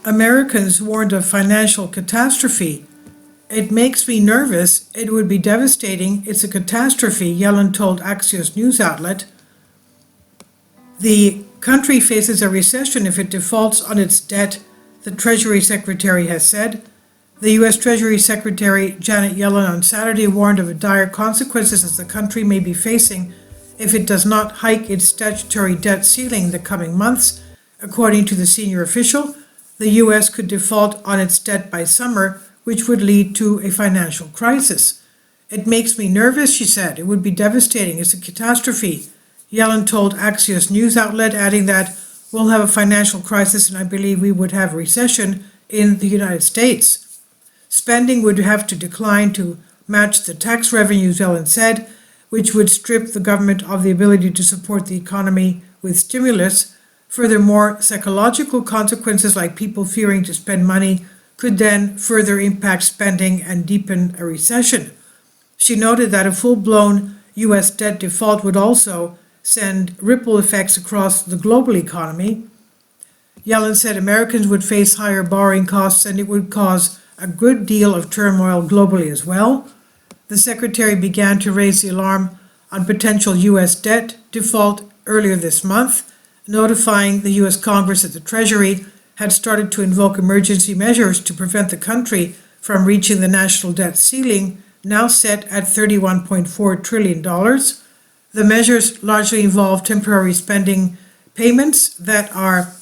Americans warned of financial catastrophe. It makes me nervous. It would be devastating. It's a catastrophe, Yellen told Axios news outlet. The country faces a recession if it defaults on its debt, the Treasury Secretary has said. The U.S. Treasury Secretary Janet Yellen on Saturday warned of the dire consequences as the country may be facing if it does not hike its statutory debt ceiling in the coming months. According to the senior official, the U.S. could default on its debt by summer, which would lead to a financial crisis. It makes me nervous, she said. It would be devastating. It's a catastrophe. Yellen told Axios news outlet, adding that we'll have a financial crisis and I believe we would have a recession in the United States. Spending would have to decline to match the tax revenues, Yellen said, which would strip the government of the ability to support the economy with stimulus. Furthermore, psychological consequences like people fearing to spend money could then further impact spending and deepen a recession. She noted that a full-blown U.S. debt default would also send ripple effects across the global economy. Yellen said Americans would face higher borrowing costs and it would cause a good deal of turmoil globally as well. The secretary began to raise the alarm on potential U.S. debt default earlier this month, notifying the U.S. Congress that the Treasury had started to invoke emergency measures to prevent the country from reaching the national debt ceiling, now set at $31.4 trillion. The measures largely involve temporary spending payments that are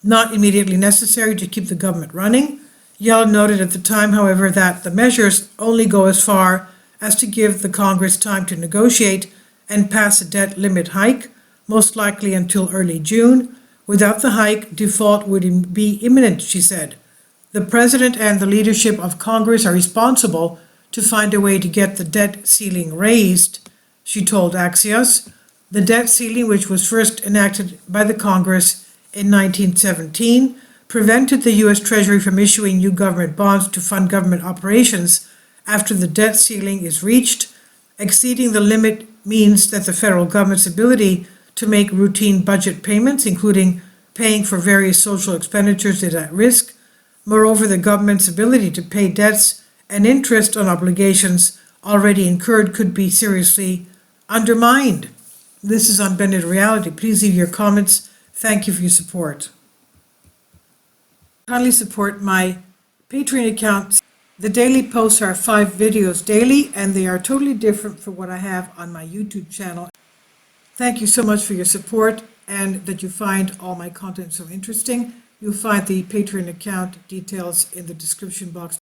not immediately necessary to keep the government running. Yellen noted at the time, however, that the measures only go as far as to give the Congress time to negotiate and pass a debt limit hike, most likely until early June. Without the hike, default would be imminent, she said. The president and the leadership of Congress are responsible to find a way to get the debt ceiling raised, she told Axios. The debt ceiling, which was first enacted by the Congress in 1917, prevented the U.S. Treasury from issuing new government bonds to fund government operations after the debt ceiling is reached. Exceeding the limit means that the federal government's ability to make routine budget payments, including paying for various social expenditures, is at risk. Moreover, the government's ability to pay debts and interest on obligations already incurred could be seriously undermined. This is Unbended Reality. Please leave your comments. Thank you for your support. Kindly support my Patreon account. The daily posts are 5 videos daily, and they are totally different from what I have on my YouTube channel. Thank you so much for your support and that you find all my content so interesting. You'll find the Patreon account details in the description box.